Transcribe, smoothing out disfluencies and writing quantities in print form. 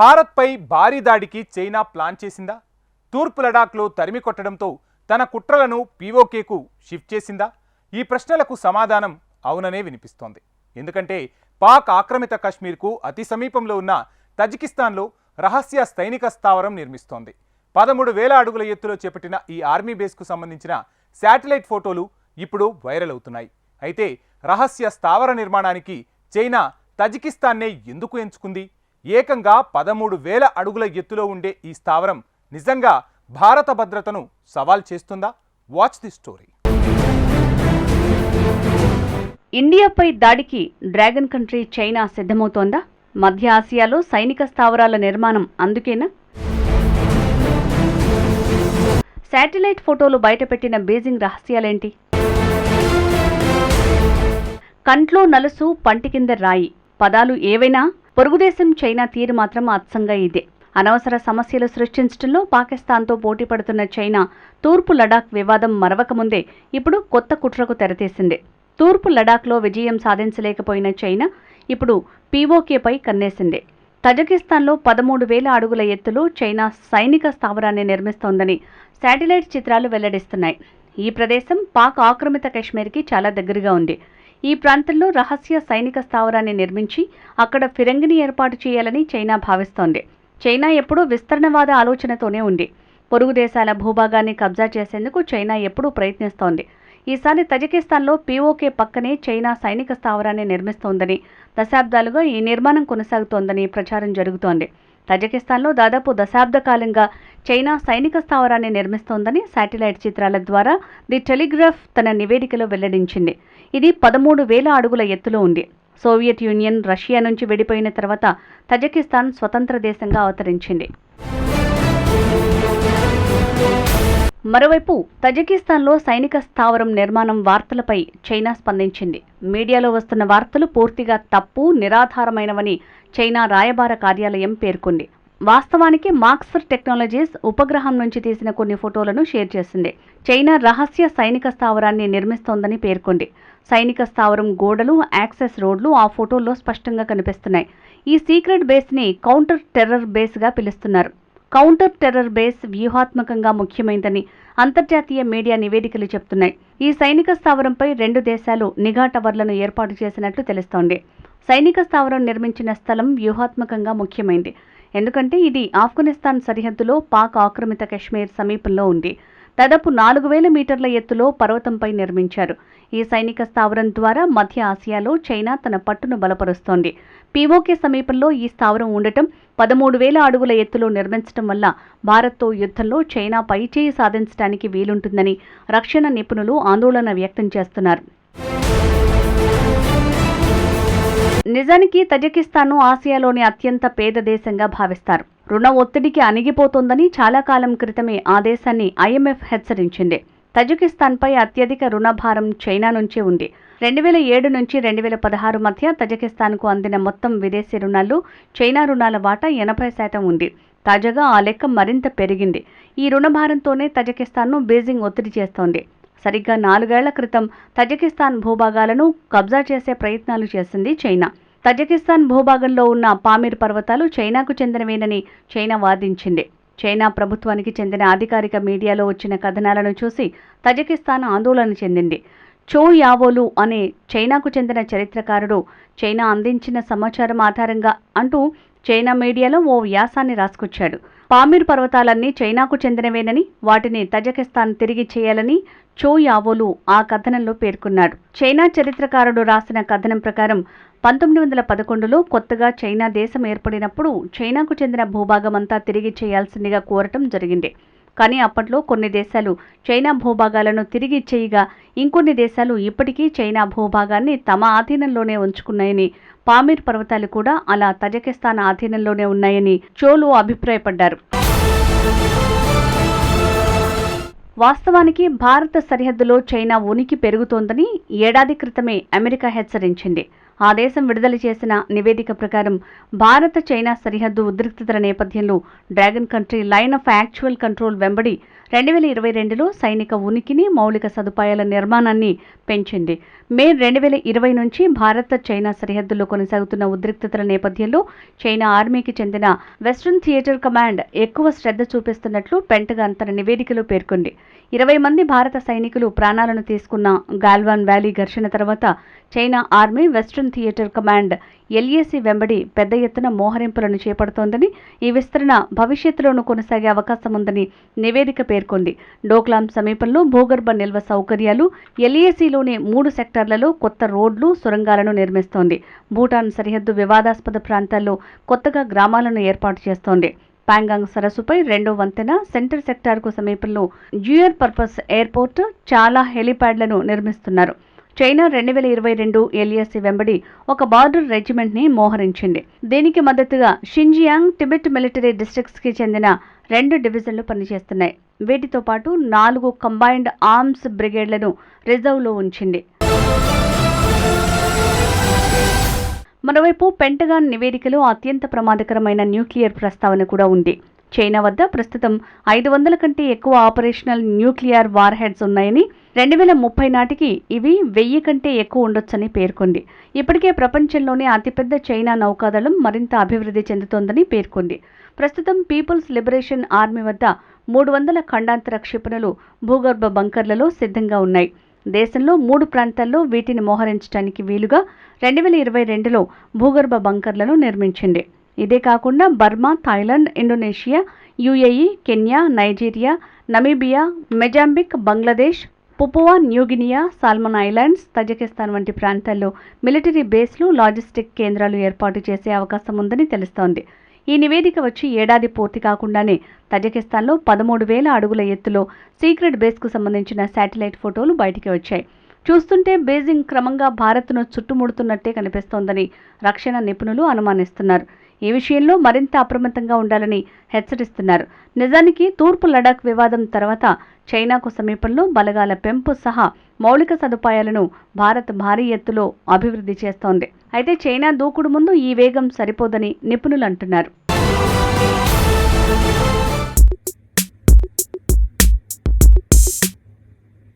భారత్పై భారీ దాడికి చైనా ప్లాన్ చేసిందా? తూర్పు లడాఖ్లో తరిమి కొట్టడంతో తన కుట్రలను పీఓకేకు షిఫ్ట్ చేసిందా? ఈ ప్రశ్నలకు సమాధానం అవుననే వినిపిస్తోంది. ఎందుకంటే పాక్ ఆక్రమిత కశ్మీర్కు అతి సమీపంలో ఉన్న తజికిస్తాన్లో రహస్య సైనిక స్థావరం నిర్మిస్తోంది. 13,000 అడుగుల ఎత్తులో చేపట్టిన ఈ ఆర్మీ బేస్కు సంబంధించిన శాటిలైట్ ఫోటోలు ఇప్పుడు వైరల్ అవుతున్నాయి. అయితే రహస్య స్థావర నిర్మాణానికి చైనా తజికిస్తాన్నే ఎందుకు ఎంచుకుంది? ఏకంగా 13,000 అడుగుల ఎత్తులో ఉండే ఈ స్థావరం నిజంగా భారత భద్రతను సవాల్ చేస్తుందా? Watch the story. ఇండియాపై దాడికి డ్రాగన్ కంట్రీ చైనా సిద్ధమవుతోందా? మధ్య ఆసియాలో సైనిక స్థావరాల నిర్మాణం అందుకేనా? శాటిలైట్ ఫోటోలు బయటపెట్టిన బీజింగ్ రహస్యాలేంటి? కంట్లో నలుసు పంటి కింద రాయి పదాలు ఏవైనా పొరుగుదేశం చైనా తీరు మాత్రం అచ్చంగా ఇదే. అనవసర సమస్యలు సృష్టించడంలో పాకిస్తాన్తో పోటీ పడుతున్న చైనా తూర్పు లడాక్ వివాదం మరవకముందే ఇప్పుడు కొత్త కుట్రకు తెరతీసింది. తూర్పు లడాఖ్లో విజయం సాధించలేకపోయిన చైనా ఇప్పుడు పీఓకేపై కన్నేసింది. తజకిస్తాన్లో 13,000 అడుగుల ఎత్తులో చైనా సైనిక స్థావరాన్ని నిర్మిస్తోందని శాటిలైట్ చిత్రాలు వెల్లడిస్తున్నాయి. ఈ ప్రదేశం పాక్ ఆక్రమిత కశ్మీర్కి చాలా దగ్గరగా ఉంది. ఈ ప్రాంతంలో రహస్య సైనిక స్థావరాన్ని నిర్మించి అక్కడ ఫిరంగిని ఏర్పాటు చేయాలని చైనా భావిస్తోంది. చైనా ఎప్పుడూ విస్తరణవాద ఆలోచనతోనే ఉంది. పొరుగు దేశాల భూభాగాన్ని కబ్జా చేసేందుకు చైనా ఎప్పుడూ ప్రయత్నిస్తోంది. ఈసారి తజికిస్తాన్లో పీఓకే పక్కనే చైనా సైనిక స్థావరాన్ని నిర్మిస్తోందని, దశాబ్దాలుగా ఈ నిర్మాణం కొనసాగుతోందని ప్రచారం జరుగుతోంది. తజికిస్తాన్లో దాదాపు దశాబ్ద కాలంగా చైనా సైనిక స్థావరాన్ని నిర్మిస్తోందని శాటిలైట్ చిత్రాల ద్వారా ది టెలిగ్రాఫ్ తన నివేదికలో వెల్లడించింది. ఇది 13,000 అడుగుల ఎత్తులో ఉంది. సోవియట్ యూనియన్, రష్యా నుంచి విడిపోయిన తర్వాత తజికిస్తాన్ స్వతంత్ర దేశంగా అవతరించింది. మరోవైపు తజికిస్తాన్లో సైనిక స్థావరం నిర్మాణం వార్తలపై చైనా స్పందించింది. మీడియాలో వస్తున్న వార్తలు పూర్తిగా తప్పు, నిరాధారమైనవని చైనా రాయబార కార్యాలయం పేర్కొంది. వాస్తవానికి మాక్సర్ టెక్నాలజీస్ ఉపగ్రహం నుంచి తీసిన కొన్ని ఫోటోలను షేర్ చేసింది. చైనా రహస్య సైనిక స్థావరాన్ని నిర్మిస్తోందని పేర్కొంది. సైనిక స్థావరం గోడలు, యాక్సెస్ రోడ్లు ఆ ఫోటోల్లో స్పష్టంగా కనిపిస్తున్నాయి. ఈ సీక్రెట్ బేస్ని కౌంటర్ టెర్రర్ బేస్గా పిలుస్తున్నారు. కౌంటర్ టెర్రర్ బేస్ వ్యూహాత్మకంగా ముఖ్యమైనదని అంతర్జాతీయ మీడియా నివేదికలు చెప్తున్నాయి. ఈ సైనిక స్థావరంపై 2 దేశాలు నిఘా టవర్లను ఏర్పాటు చేసినట్లు తెలుస్తోంది. సైనిక స్థావరం నిర్మించిన స్థలం వ్యూహాత్మకంగా ముఖ్యమైంది. ఎందుకంటే ఇది ఆఫ్ఘనిస్తాన్ సరిహద్దులో పాక్ ఆక్రమిత కశ్మీర్ సమీపంలో ఉంది. దాదాపు 4,000 మీటర్ల ఎత్తులో పర్వతంపై నిర్మించారు. ఈ సైనిక స్థావరం ద్వారా మధ్య ఆసియాలో చైనా తన పట్టును బలపరుస్తోంది. పీఓకే సమీపంలో ఈ స్థావరం ఉండటం, 13,000 అడుగుల ఎత్తులో నిర్మించడం వల్ల భారత్తో యుద్ధంలో చైనా పైచేయి సాధించడానికి వీలుంటుందని రక్షణ నిపుణులు ఆందోళన వ్యక్తం చేస్తున్నారు. నిజానికి తజికిస్తాన్ను ఆసియాలోని అత్యంత పేద దేశంగా భావిస్తారు. రుణ ఒత్తిడికి అణిగిపోతోందని చాలా కాలం క్రితమే ఆ దేశాన్ని IMF హెచ్చరించింది. తజికిస్తాన్పై అత్యధిక రుణభారం చైనా నుంచే ఉంది. 2007 నుంచి 2016 మధ్య తజికిస్తాన్కు అందిన మొత్తం విదేశీ రుణాల్లో చైనా రుణాల వాటా 80% ఉంది. తాజాగా ఆ లెక్క మరింత పెరిగింది. ఈ రుణభారంతోనే తజికిస్తాన్ను బీజింగ్ ఒత్తిడి చేస్తోంది. సరిగ్గా 4 ఏళ్ల క్రితం తజికిస్తాన్ భూభాగాలను కబ్జా చేసే ప్రయత్నాలు చేసింది చైనా. తజికిస్తాన్ భూభాగంలో ఉన్న పామిర్ పర్వతాలు చైనాకు చెందినవేనని చైనా వాదించింది. చైనా ప్రభుత్వానికి చెందిన అధికారిక మీడియాలో వచ్చిన కథనాలను చూసి తజికిస్తాన్ ఆందోళన చెందింది. చో యావోలు అనే చైనాకు చెందిన చరిత్రకారుడు చైనా అందించిన సమాచారం ఆధారంగా అంటూ చైనా మీడియాలో ఓ వ్యాసాన్ని రాసుకొచ్చాడు. పామిర్ పర్వతాలన్నీ చైనాకు చెందినవేనని, వాటిని తజికిస్తాన్ తిరిగి చేయాలని చో యావోలు ఆ కథనంలో పేర్కొన్నాడు. చైనా చరిత్రకారుడు రాసిన కథనం ప్రకారం 1911లో కొత్తగా చైనా దేశం ఏర్పడినప్పుడు చైనాకు చెందిన భూభాగమంతా తిరిగి చేయాల్సిందిగా కోరటం జరిగింది. కానీ అప్పట్లో కొన్ని దేశాలు చైనా భూభాగాలను తిరిగి ఇచ్చేయగా ఇంకొన్ని దేశాలు ఇప్పటికీ చైనా భూభాగాన్ని తమ ఆధీనంలోనే ఉంచుకున్నాయని, పామిర్ పర్వతాలు కూడా అలా తజికిస్తాన్ ఆధీనంలోనే ఉన్నాయని చోలు అభిప్రాయపడ్డారు. వాస్తవానికి భారత సరిహద్దులో చైనా ఉనికి పెరుగుతోందని ఏడాది క్రితమే అమెరికా హెచ్చరించింది. ఆ దేశం విడుదల చేసిన నివేదిక ప్రకారం భారత చైనా సరిహద్దు ఉద్రిక్తతల నేపథ్యంలో dragon country line of actual control వెంబడి 2022లో సైనిక ఉనికిని, మౌలిక సదుపాయాల నిర్మాణాన్ని పెంచింది. మే 2020 నుంచి భారత్ చైనా సరిహద్దుల్లో కొనసాగుతున్న ఉద్రిక్తతల నేపథ్యంలో చైనా ఆర్మీకి చెందిన వెస్ట్రన్ థియేటర్ కమాండ్ ఎక్కువ శ్రద్ధ చూపిస్తున్నట్లు పెంటగాన్ తన నివేదికలో పేర్కొంది. 20 మంది భారత సైనికులు ప్రాణాలను తీసుకున్న గాల్వాన్ వ్యాలీ ఘర్షణ తర్వాత China army western theatre command LAC వెంబడి పెద్ద ఎత్తున మోహరింపులను చేపడుతోందని, ఈ విస్తరణ భవిష్యత్తులోనూ కొనసాగే అవకాశం ఉందని నివేదిక పేర్కొంది. డోక్లాం సమీపంలో భూగర్భ నిల్వ సౌకర్యాలు, LACలోని 3 సెక్టార్లలో కొత్త రోడ్లు, సొరంగాలను నిర్మిస్తోంది. భూటాన్ సరిహద్దు వివాదాస్పద ప్రాంతాల్లో కొత్తగా గ్రామాలను ఏర్పాటు చేస్తోంది. పాంగాంగ్ సరస్సుపై 2వ వంతెన, సెంటర్ సెక్టార్కు సమీపంలో డ్యూయల్ పర్పస్ ఎయిర్పోర్ట్, చాలా హెలిప్యాడ్లను నిర్మిస్తున్నారు. చైనా 2022 LAC వెంబడి ఒక బార్డర్ రెజిమెంట్ని మోహరించింది. దీనికి మద్దతుగా షింజియాంగ్, టిబెట్ మిలిటరీ డిస్ట్రిక్ట్స్కి చెందిన 2 డివిజన్లు పనిచేస్తున్నాయి. వీటితో పాటు 4 కంబైన్డ్ ఆర్మ్స్ బ్రిగేడ్లను రిజర్వ్లో ఉంచింది. మరోవైపు పెంటగాన్ నివేదికలో అత్యంత ప్రమాదకరమైన న్యూక్లియర్ ప్రస్తావన కూడా ఉంది. చైనా వద్ద ప్రస్తుతం 500 కంటే ఎక్కువ ఆపరేషనల్ న్యూక్లియర్ వార్ హెడ్స్ ఉన్నాయని, 2030 నాటికి ఇవి 1000 కంటే ఎక్కువ ఉండొచ్చని పేర్కొంది. ఇప్పటికే ప్రపంచంలోనే అతిపెద్ద చైనా నౌకాదళం మరింత అభివృద్ధి చెందుతోందని పేర్కొంది. ప్రస్తుతం పీపుల్స్ లిబరేషన్ ఆర్మీ వద్ద 300 ఖండాంతర క్షిపణులు భూగర్భ బంకర్లలో సిద్ధంగా ఉన్నాయి. దేశంలో 3 ప్రాంతాల్లో వీటిని మోహరించడానికి వీలుగా 2022లో భూగర్భ బంకర్లను నిర్మించింది. ఇదే కాకుండా Burma, Thailand, Indonesia, UAE, Kenya, Nigeria, Namibia, Mozambique, Bangladesh, Papua New Guinea, Solomon Islands, Tajikistan వంటి ప్రాంతాల్లో మిలిటరీ బేస్లు, లాజిస్టిక్ కేంద్రాలు ఏర్పాటు చేసే అవకాశం ఉందని తెలుస్తోంది. ఈ నివేదిక వచ్చి ఏడాది పూర్తి కాకుండానే తజికిస్తాన్లో 13,000 అడుగుల ఎత్తులో సీక్రెట్ బేస్కు సంబంధించిన శాటిలైట్ ఫోటోలు బయటికి వచ్చాయి. చూస్తుంటే బీజింగ్ క్రమంగా భారత్ను చుట్టుముడుతున్నట్టే కనిపిస్తోందని రక్షణ నిపుణులు అనుమానిస్తున్నారు. ఈ విషయంలో మరింత అప్రమత్తంగా ఉండాలని హెచ్చరిస్తున్నారు. నిజానికి తూర్పు లడాక్ వివాదం తర్వాత చైనాకు సమీపంలో బలగాల పెంపు సహా మౌలిక సదుపాయాలను భారత్ భారీ ఎత్తులో అభివృద్ధి చేస్తోంది. అయితే చైనా దూకుడు ముందు ఈ వేగం సరిపోదని నిపుణులు అంటున్నారు.